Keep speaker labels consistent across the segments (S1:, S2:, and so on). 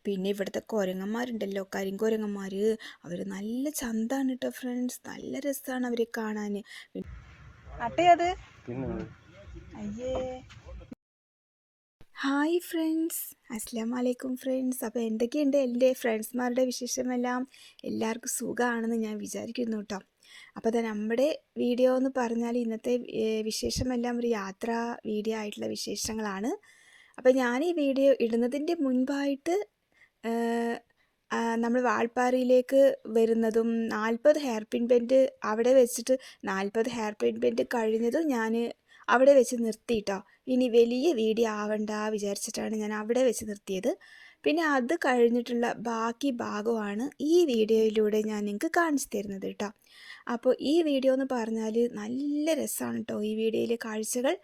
S1: പിന്നെ ഇവിടുത്തെ കുരങ്ങന്മാരുണ്ടല്ലോ, കരിങ്കുരങ്ങന്മാർ, അവർ നല്ല ചന്താണ് കേട്ടോ ഫ്രണ്ട്സ്. നല്ല രസമാണ് അവരെ കാണാൻ. അട്ടയത് അയ്യേ. ഹായ് ഫ്രണ്ട്സ്, അസ്സലാമു അലൈക്കും ഫ്രണ്ട്സ്. അപ്പോൾ എന്തൊക്കെയുണ്ട് എൻ്റെ ഫ്രണ്ട്സ്മാരുടെ വിശേഷമെല്ലാം? എല്ലാവർക്കും സുഖമാണെന്ന് ഞാൻ വിചാരിക്കുന്നു കേട്ടോ. അപ്പോൾ അത് നമ്മുടെ വീഡിയോ എന്ന് പറഞ്ഞാൽ ഇന്നത്തെ വിശേഷമെല്ലാം ഒരു യാത്രാ വീഡിയോ ആയിട്ടുള്ള വിശേഷങ്ങളാണ്. അപ്പോൾ ഞാൻ ഈ വീഡിയോ ഇടുന്നതിൻ്റെ മുൻപായിട്ട് നമ്മൾ വാൾപ്പാറയിലേക്ക് വരുന്നതും 40 ഹെയർ പിൻ ബെൻഡ് അവിടെ വെച്ചിട്ട് 40 ഹെയർ പിൻ ബെൻഡ് കഴിഞ്ഞതും ഞാൻ അവിടെ വെച്ച് നിർത്തിയിട്ടോ. ഇനി വലിയ വീഡിയോ ആവണ്ട വിചാരിച്ചിട്ടാണ് ഞാൻ അവിടെ വെച്ച് നിർത്തിയത്. പിന്നെ അത് കഴിഞ്ഞിട്ടുള്ള ബാക്കി ഭാഗമാണ് ഈ വീഡിയോയിലൂടെ ഞാൻ നിങ്ങൾക്ക് കാണിച്ചു തരുന്നത് കേട്ടോ. അപ്പോൾ ഈ വീഡിയോ എന്ന് പറഞ്ഞാൽ നല്ല രസമാണ് കേട്ടോ ഈ വീഡിയോയിലെ കാഴ്ചകൾ.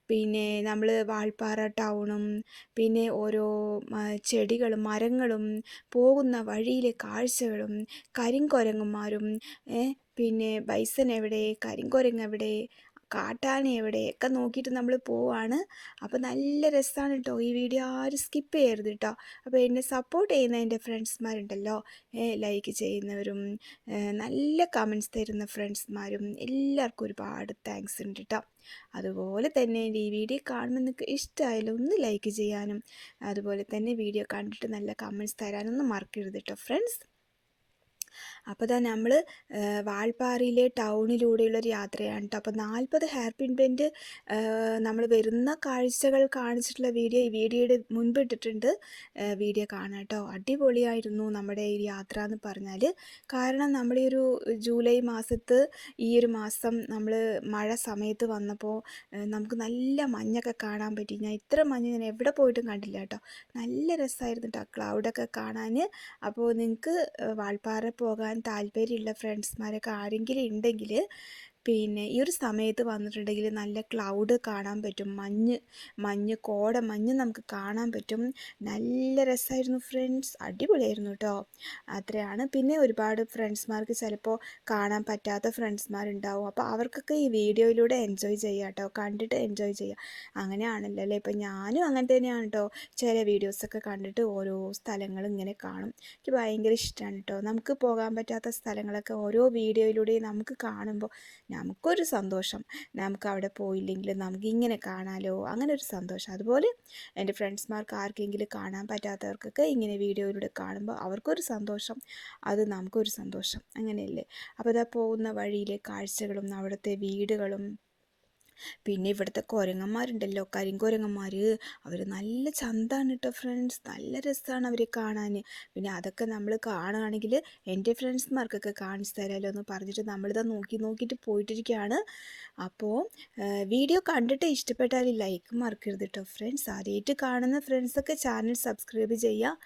S1: പിന്നെ നമ്മൾ വാൾപ്പാറ ടൗണും പിന്നെ ഓരോ ചെടികളും മരങ്ങളും പോകുന്ന വഴിയിലെ കാഴ്ചകളും കരിങ്കുരങ്ങന്മാരും പിന്നെ ബൈസൺ എവിടെ, കരിങ്കുരങ്ങ് എവിടെ, കാട്ടാന എവിടെയൊക്കെ നോക്കിയിട്ട് നമ്മൾ പോവാണ്. അപ്പോൾ നല്ല രസമാണ് കേട്ടോ ഈ വീഡിയോ. ആരും സ്കിപ്പ് ചെയ്യരുത് കേട്ടോ. അപ്പോൾ എന്നെ സപ്പോർട്ട് ചെയ്യുന്ന എൻ്റെ ഫ്രണ്ട്സ്മാരുണ്ടല്ലോ, ലൈക്ക് ചെയ്യുന്നവരും നല്ല കമൻറ്റ്സ് തരുന്ന ഫ്രണ്ട്സ്മാരും എല്ലാവർക്കും ഒരുപാട് താങ്ക്സ് ഉണ്ട് കേട്ടോ. അതുപോലെ തന്നെ ഈ വീഡിയോ കാണുമ്പോൾ നിങ്ങൾക്ക് ഇഷ്ടമായാലും ഒന്ന് ലൈക്ക് ചെയ്യാനും അതുപോലെ തന്നെ വീഡിയോ കണ്ടിട്ട് നല്ല കമൻറ്റ്സ് തരാനൊന്നും മറക്കരുത് കേട്ടോ ഫ്രണ്ട്സ്. അപ്പോൾ തന്നെ നമ്മൾ വാൾപ്പാറയിലെ ടൗണിലൂടെയുള്ളൊരു യാത്രയാണ് കേട്ടോ. അപ്പോൾ 40 ഹെയർ പിൻ ബെൻഡ് നമ്മൾ വരുന്ന കാഴ്ചകൾ കാണിച്ചിട്ടുള്ള വീഡിയോ ഈ വീഡിയോയുടെ മുൻപ് ഇട്ടിട്ടുണ്ട്, വീഡിയോ കാണാം കേട്ടോ. അടിപൊളിയായിരുന്നു നമ്മുടെ ഈ യാത്ര എന്ന് പറഞ്ഞാൽ. കാരണം നമ്മൾ ഈ ഒരു ജൂലൈ മാസത്ത് ഈ ഒരു മാസം നമ്മൾ മഴ സമയത്ത് വന്നപ്പോൾ നമുക്ക് നല്ല മഞ്ഞൊക്കെ കാണാൻ പറ്റി. ഞാൻ ഇത്ര മഞ്ഞ് ഞാൻ എവിടെ പോയിട്ടും കണ്ടില്ല കേട്ടോ. നല്ല രസമായിരുന്നു കേട്ടോ ക്ലൗഡൊക്കെ കാണാൻ. അപ്പോൾ നിങ്ങൾക്ക് വാൾപ്പാറ പോകാൻ താല്പര്യമുള്ള ഫ്രണ്ട്സ്മാരൊക്കെ ആരെങ്കിലും ഉണ്ടെങ്കിൽ പിന്നെ ഈ ഒരു സമയത്ത് വന്നിട്ടുണ്ടെങ്കിൽ നല്ല ക്ലൗഡ് കാണാൻ പറ്റും. മഞ്ഞ് കോടമഞ്ഞ് നമുക്ക് കാണാൻ പറ്റും. നല്ല രസമായിരുന്നു ഫ്രണ്ട്സ്, അടിപൊളിയായിരുന്നു കേട്ടോ. അത്രയാണ്. പിന്നെ ഒരുപാട് ഫ്രണ്ട്സ്മാർക്ക് ചിലപ്പോൾ കാണാൻ പറ്റാത്ത ഫ്രണ്ട്സ്മാരുണ്ടാവും. അപ്പോൾ അവർക്കൊക്കെ ഈ വീഡിയോയിലൂടെ എൻജോയ് ചെയ്യുക കേട്ടോ, കണ്ടിട്ട് എൻജോയ് ചെയ്യുക. അങ്ങനെയാണല്ലോ അല്ലേ. ഇപ്പം ഞാനും അങ്ങനെ തന്നെയാണ് കേട്ടോ. ചില വീഡിയോസൊക്കെ കണ്ടിട്ട് ഓരോ സ്ഥലങ്ങൾ ഇങ്ങനെ കാണും. എനിക്ക് ഭയങ്കര ഇഷ്ടമാണ് കേട്ടോ. നമുക്ക് പോകാൻ പറ്റാത്ത സ്ഥലങ്ങളൊക്കെ ഓരോ വീഡിയോയിലൂടെ നമുക്ക് കാണുമ്പോൾ നമുക്കൊരു സന്തോഷം. നമുക്ക് അവിടെ പോയില്ലെങ്കിൽ നമുക്ക് ഇങ്ങനെ കാണാമല്ലോ, അങ്ങനെ ഒരു സന്തോഷം. അതുപോലെ എൻ്റെ ഫ്രണ്ട്സ്മാർക്ക് ആർക്കെങ്കിലും കാണാൻ പറ്റാത്തവർക്കൊക്കെ ഇങ്ങനെ വീഡിയോയിലൂടെ കാണുമ്പോൾ അവർക്കൊരു സന്തോഷം, അത് നമുക്കൊരു സന്തോഷം. അങ്ങനെയല്ലേ. അപ്പോൾ ഇതാ പോകുന്ന വഴിയിലെ കാഴ്ചകളും അവിടുത്തെ വീടുകളും പിന്നെ ഇവിടുത്തെ കുരങ്ങന്മാരുണ്ടല്ലോ, കരിങ്കുരങ്ങന്മാർ, അവർ നല്ല ചന്താണ് കേട്ടോ ഫ്രണ്ട്സ്. നല്ല രസമാണ് അവരെ കാണാൻ. പിന്നെ അതൊക്കെ നമ്മൾ കാണുകയാണെങ്കിൽ എൻ്റെ ഫ്രണ്ട്സ്മാർക്കൊക്കെ കാണിച്ചു തരാമല്ലോ എന്ന് പറഞ്ഞിട്ട് നമ്മളിതാ നോക്കിയിട്ട് പോയിട്ടിരിക്കുകയാണ്. അപ്പോൾ വീഡിയോ കണ്ടിട്ട് ഇഷ്ടപ്പെട്ടാൽ ലൈക്ക് മറക്കരുത് കേട്ടോ ഫ്രണ്ട്സ്. ആദ്യമായിട്ട് കാണുന്ന ഫ്രണ്ട്സൊക്കെ ചാനൽ സബ്സ്ക്രൈബ് ചെയ്യുക.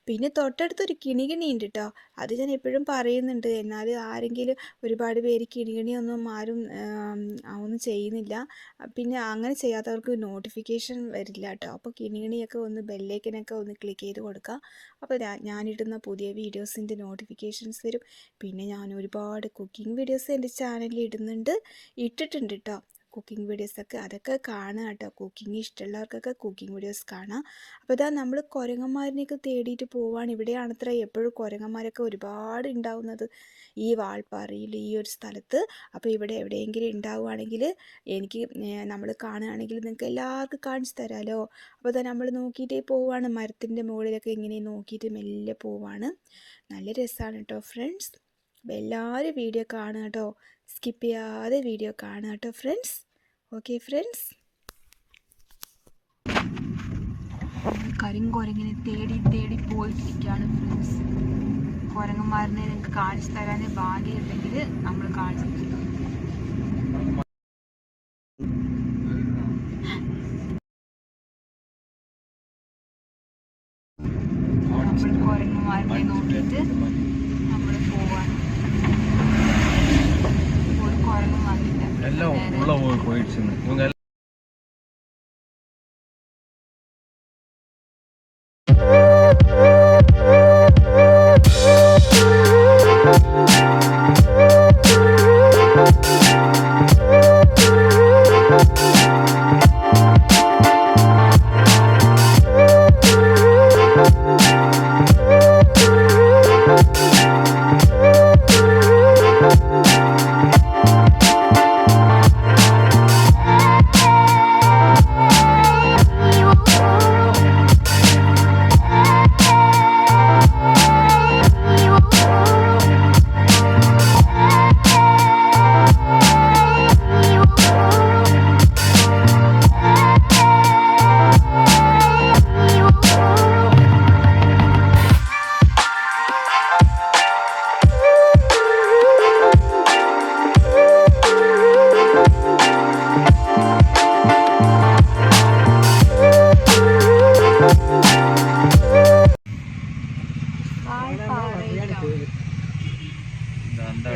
S1: പിന്നെ തൊട്ടടുത്തൊരു കിണികിണി ഉണ്ട് കേട്ടോ. അത് ഞാൻ എപ്പോഴും പറയുന്നുണ്ട്. എന്നാൽ ആരെങ്കിലും ഒരുപാട് പേര് കിണികിണിയൊന്നും ആരും ഒന്നും ചെയ്യുന്നില്ല. പിന്നെ അങ്ങനെ ചെയ്യാത്തവർക്ക് നോട്ടിഫിക്കേഷൻ വരില്ല കേട്ടോ. അപ്പോൾ കിണികിണിയൊക്കെ ഒന്ന് ബെല്ലൈക്കനൊക്കെ ഒന്ന് ക്ലിക്ക് ചെയ്ത് കൊടുക്കുക. അപ്പോൾ ഞാനിടുന്ന പുതിയ വീഡിയോസിൻ്റെ നോട്ടിഫിക്കേഷൻസ് വരും. പിന്നെ ഞാൻ ഒരുപാട് കുക്കിംഗ് വീഡിയോസ് എൻ്റെ ചാനലിൽ ഇട്ടിട്ടുണ്ട് കേട്ടോ. കുക്കിംഗ് വീഡിയോസൊക്കെ അതൊക്കെ കാണുക കേട്ടോ. കുക്കിംഗ് ഇഷ്ടമുള്ളവർക്കൊക്കെ കുക്കിംഗ് വീഡിയോസ് കാണാം. അപ്പോൾ ഇതാ നമ്മൾ കുരങ്ങന്മാരിനെയൊക്കെ തേടിയിട്ട് പോവാണ്. ഇവിടെയാണത്ര എപ്പോഴും കുരങ്ങന്മാരൊക്കെ ഒരുപാട് ഉണ്ടാവുന്നത് ഈ വാൾപ്പാറയിൽ ഈ ഒരു സ്ഥലത്ത്. അപ്പോൾ ഇവിടെ എവിടെയെങ്കിലും ഉണ്ടാവുകയാണെങ്കിൽ എനിക്ക് നമ്മൾ കാണുകയാണെങ്കിൽ നിങ്ങൾക്ക് എല്ലാവർക്കും കാണിച്ചു തരാമല്ലോ. അപ്പോൾ ഇതാ നമ്മൾ നോക്കിയിട്ടേ പോവാണ്. മരത്തിൻ്റെ മുകളിലൊക്കെ ഇങ്ങനെ നോക്കിയിട്ട് മെല്ലെ പോവാണ്. നല്ല രസമാണ് കേട്ടോ ഫ്രണ്ട്സ്. അപ്പോൾ എല്ലാവരും വീഡിയോ കാണുക കേട്ടോ, സ്കിപ്പ് ചെയ്യാതെ വീഡിയോ കാണുക കേട്ടോ ഫ്രണ്ട്സ്. Okay friends. കരിങ്കുരങ്ങിനെ തേടി പോയിട്ടിരിക്കുകയാണ് ഫ്രണ്ട്സ്. കുരങ്ങന്മാരനെ നിങ്ങൾക്ക് കാണിച്ചു തരാൻ ഭാഗ്യമുണ്ടെങ്കിൽ നമ്മൾ കാണിച്ചു തരും. നമ്മൾ കുരങ്ങന്മാരനെ നോക്കിയിട്ട് നമ്മൾ പോവാണ്. ഒരു കുരങ്ങും വന്നില്ല, എല്ലാം പോയിട്ട്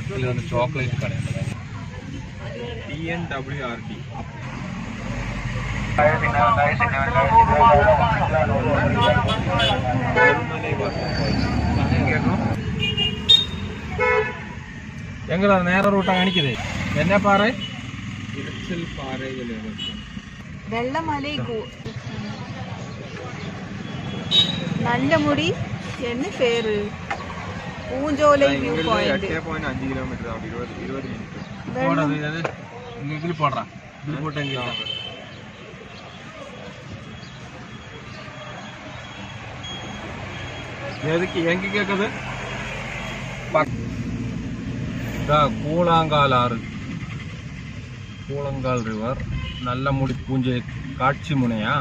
S2: ബാക്കിൽ വന്ന് ചോക്ലേറ്റ് കടയുണ്ട്. TNWRD. எங்களா நேர ரூட்டா காணிக்குது. என்ன பாறை? இரைச்சல் பாறைகள்.
S1: வெள்ளமலை நல்ல முடி என்ன பேரு? பூஞ்சோலை வியூ பாயிண்ட்.
S2: 8.5 കിലോമീറ്റർ ആണ്. 20 മിനിറ്റ്. போடுறது அது இங்க போடுறா. இது போட்டேங்க. எதுக்கு எங்க கேக்குது? கூழாங்கால் ஆறு, கூழங்கால் ரிவர், நல்ல முடி பூஞ்சை காட்சி முனையா.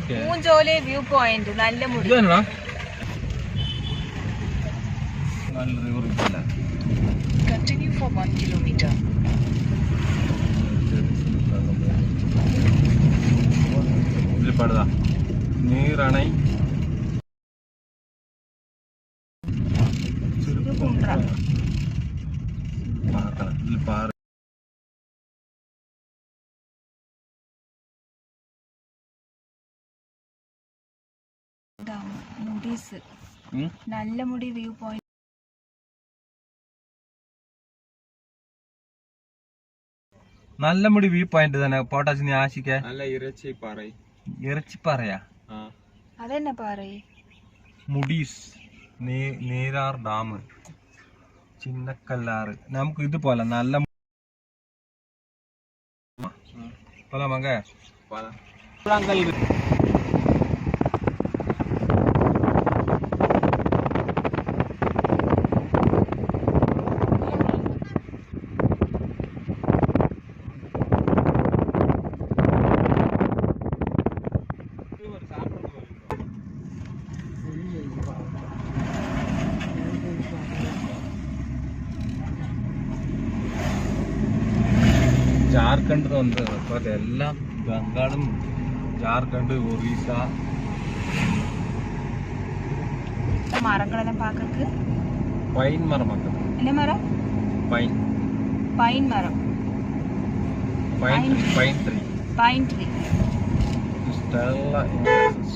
S1: பூஞ்சோலை வியூ பாயிண்ட் நல்ல முடி.
S2: என்னடா? நல்ல ரிவர் இல்ல.
S1: Continue for 1 kilometer.
S2: இது படுதா நீரணை பாரு.
S1: நல்ல முடி வியூ பாயிண்ட்.
S2: நல்ல முடி வியூ பாயிண்ட் தானே போட்டாச்சு. நீ ஆசிக்க
S3: நல்ல இறைச்சி பாறை.
S2: இறைச்சி பாறையா?
S1: அதென்ன பாறை?
S2: മുഡീസ് നീരാർ ഡാം, ചിന്നക്കല്ലാറ്. നമുക്ക് ഇത് പോലെ നല്ല പോലാമങ്ക ஜார்க்கண்ட் வந்து எல்லாம் பெங்காலும் ஜார்க்கண்ட், ஒரிசா.
S1: மரங்களெல்லாம் பார்க்கறதுக்கு
S2: பைன் மரம்.
S1: என்ன மரம்?
S2: பைன்.
S1: பைன் மரம்.
S2: Pine tree.
S1: Pine tree.
S2: Stella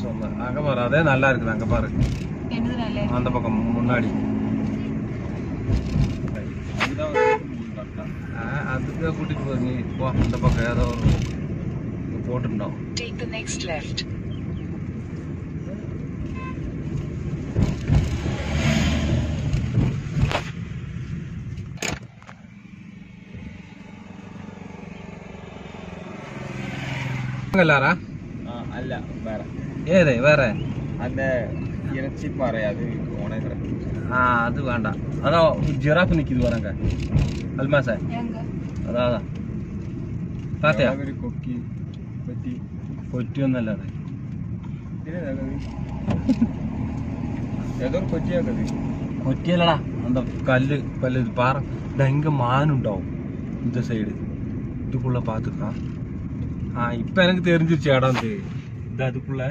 S2: சொன்ன அங்க பாரு, அதே நல்லா இருக்குது. அங்க பாரு
S1: என்னது நல்லா இருக்கு? அந்த
S2: பக்கம் முன்னாடி அதுக்கு கூட்டிட்டு போய் நீ போ. அந்த பக்கம் ஏதோ ஒரு போட்டுட்டோம்.
S1: Take the next left.
S2: எல்லாரா?
S3: அல்ல வேற.
S2: ஏதே வேற
S3: அந்த இறைச்சி பாறை அது உனக்கு.
S2: அது வேண்டாம். அதான் ஜிராஃப் நிக்குது வராங்க. அல்மாசா
S1: எங்க?
S2: அதான் பாத்தியா?
S3: ஒரு கொக்கி கொட்டி
S2: கொட்டிയൊന്നല്ല അത്.
S3: ஏதோ கொட்டியாக்குது.
S2: கொட்டியல்லடா அந்த கல்லு கல்லு பாறை. இங்க மான் ഉണ്ടാവും இந்த சைடு. இதுக்குள்ள பாத்துக்கா. இப்ப எனக்கு தெரிஞ்சிருச்சு இடம். இது அதுக்குள்ள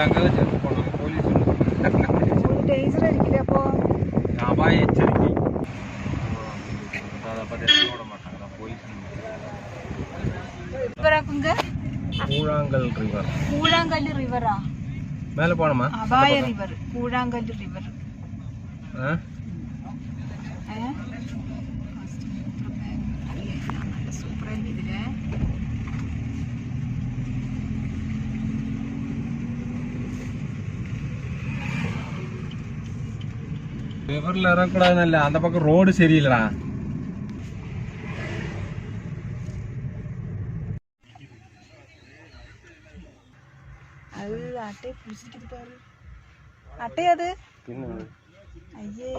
S2: அங்கதான் சேர்ந்து போனாங்க போலீஸ்.
S1: டேஞ்சர் அடிக்கல அப்போ.
S2: அபாய எச்சரிக்கை. அதை பத்தி போட மாட்டாங்க போலீஸ். கூழாங்கல் ரிவர்.
S1: கூழாங்கல் ரிவரா?
S2: மேல போனோமா?
S1: அபாய ரிவர். கூழாங்கல் ரிவர்.
S2: ரிவர்ல இறங்கக்கூடாதுன்னு. அந்த பக்கம் ரோடு சரியில்லடா.
S1: அது அட்டை புடிச்சிட்டு பாரு. அட்டை அது ஐயே